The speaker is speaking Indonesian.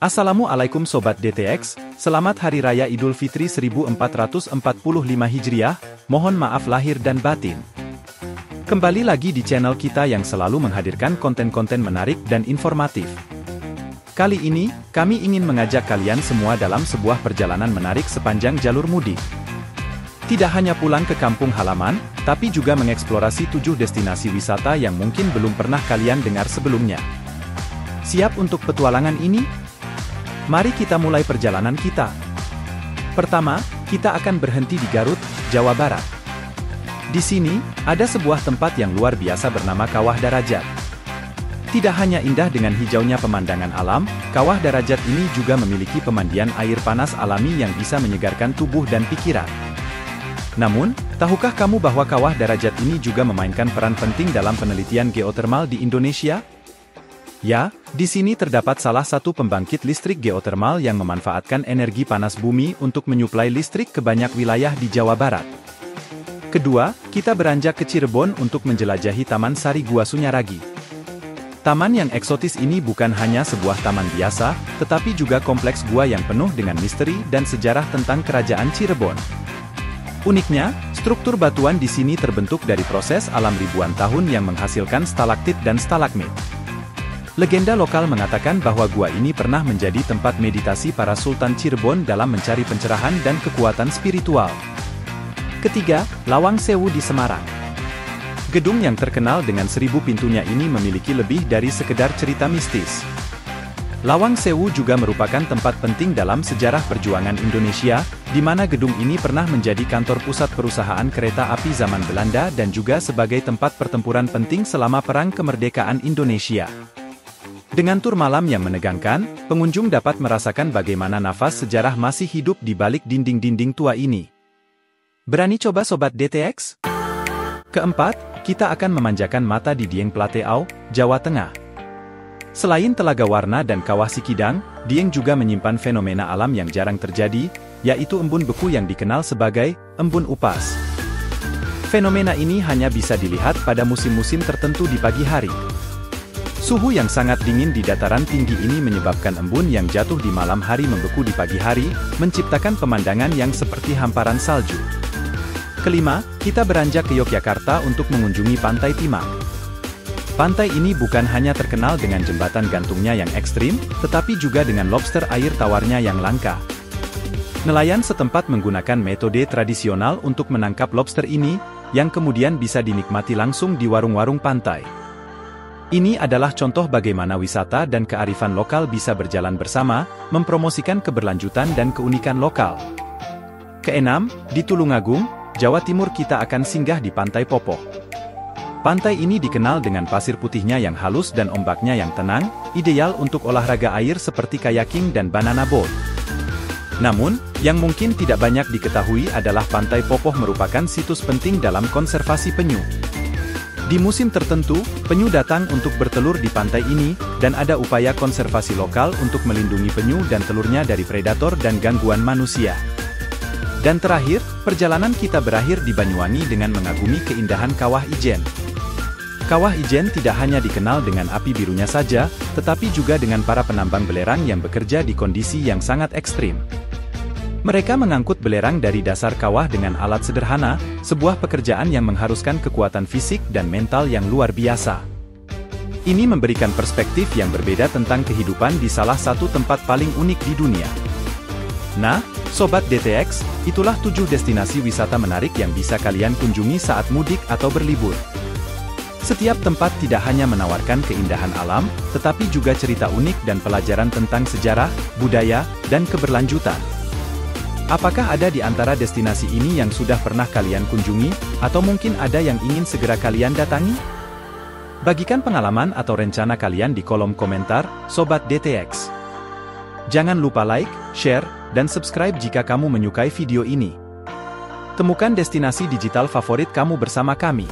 Assalamualaikum Sobat DTX, selamat Hari Raya Idul Fitri 1445 Hijriah, mohon maaf lahir dan batin. Kembali lagi di channel kita yang selalu menghadirkan konten-konten menarik dan informatif. Kali ini, kami ingin mengajak kalian semua dalam sebuah perjalanan menarik sepanjang jalur mudik. Tidak hanya pulang ke kampung halaman, tapi juga mengeksplorasi 7 destinasi wisata yang mungkin belum pernah kalian dengar sebelumnya. Siap untuk petualangan ini? Mari kita mulai perjalanan kita. Pertama, kita akan berhenti di Garut, Jawa Barat. Di sini, ada sebuah tempat yang luar biasa bernama Kawah Darajat. Tidak hanya indah dengan hijaunya pemandangan alam, Kawah Darajat ini juga memiliki pemandian air panas alami yang bisa menyegarkan tubuh dan pikiran. Namun, tahukah kamu bahwa Kawah Darajat ini juga memainkan peran penting dalam penelitian geotermal di Indonesia? Ya, di sini terdapat salah satu pembangkit listrik geotermal yang memanfaatkan energi panas bumi untuk menyuplai listrik ke banyak wilayah di Jawa Barat. Kedua, kita beranjak ke Cirebon untuk menjelajahi Taman Sari Gua Sunyaragi. Taman yang eksotis ini bukan hanya sebuah taman biasa, tetapi juga kompleks gua yang penuh dengan misteri dan sejarah tentang kerajaan Cirebon. Uniknya, struktur batuan di sini terbentuk dari proses alam ribuan tahun yang menghasilkan stalaktit dan stalagmit. Legenda lokal mengatakan bahwa gua ini pernah menjadi tempat meditasi para Sultan Cirebon dalam mencari pencerahan dan kekuatan spiritual. Ketiga, Lawang Sewu di Semarang. Gedung yang terkenal dengan 1000 pintunya ini memiliki lebih dari sekedar cerita mistis. Lawang Sewu juga merupakan tempat penting dalam sejarah perjuangan Indonesia, di mana gedung ini pernah menjadi kantor pusat perusahaan kereta api zaman Belanda dan juga sebagai tempat pertempuran penting selama Perang Kemerdekaan Indonesia. Dengan tur malam yang menegangkan, pengunjung dapat merasakan bagaimana nafas sejarah masih hidup di balik dinding-dinding tua ini. Berani coba Sobat DTX? Keempat, kita akan memanjakan mata di Dieng Plateau, Jawa Tengah. Selain Telaga Warna dan Kawah Sikidang, Dieng juga menyimpan fenomena alam yang jarang terjadi, yaitu embun beku yang dikenal sebagai embun upas. Fenomena ini hanya bisa dilihat pada musim-musim tertentu di pagi hari. Suhu yang sangat dingin di dataran tinggi ini menyebabkan embun yang jatuh di malam hari membeku di pagi hari, menciptakan pemandangan yang seperti hamparan salju. Kelima, kita beranjak ke Yogyakarta untuk mengunjungi Pantai Timah. Pantai ini bukan hanya terkenal dengan jembatan gantungnya yang ekstrim, tetapi juga dengan lobster air tawarnya yang langka. Nelayan setempat menggunakan metode tradisional untuk menangkap lobster ini, yang kemudian bisa dinikmati langsung di warung-warung pantai. Ini adalah contoh bagaimana wisata dan kearifan lokal bisa berjalan bersama, mempromosikan keberlanjutan dan keunikan lokal. Keenam, di Tulungagung, Jawa Timur kita akan singgah di Pantai Popoh. Pantai ini dikenal dengan pasir putihnya yang halus dan ombaknya yang tenang, ideal untuk olahraga air seperti kayaking dan banana boat. Namun, yang mungkin tidak banyak diketahui adalah Pantai Popoh merupakan situs penting dalam konservasi penyu. Di musim tertentu, penyu datang untuk bertelur di pantai ini, dan ada upaya konservasi lokal untuk melindungi penyu dan telurnya dari predator dan gangguan manusia. Dan terakhir, perjalanan kita berakhir di Banyuwangi dengan mengagumi keindahan Kawah Ijen. Kawah Ijen tidak hanya dikenal dengan api birunya saja, tetapi juga dengan para penambang belerang yang bekerja di kondisi yang sangat ekstrim. Mereka mengangkut belerang dari dasar kawah dengan alat sederhana, sebuah pekerjaan yang mengharuskan kekuatan fisik dan mental yang luar biasa. Ini memberikan perspektif yang berbeda tentang kehidupan di salah satu tempat paling unik di dunia. Nah, Sobat DTX, itulah 7 destinasi wisata menarik yang bisa kalian kunjungi saat mudik atau berlibur. Setiap tempat tidak hanya menawarkan keindahan alam, tetapi juga cerita unik dan pelajaran tentang sejarah, budaya, dan keberlanjutan. Apakah ada di antara destinasi ini yang sudah pernah kalian kunjungi, atau mungkin ada yang ingin segera kalian datangi? Bagikan pengalaman atau rencana kalian di kolom komentar, Sobat DTX. Jangan lupa like, share, dan subscribe jika kamu menyukai video ini. Temukan destinasi digital favorit kamu bersama kami.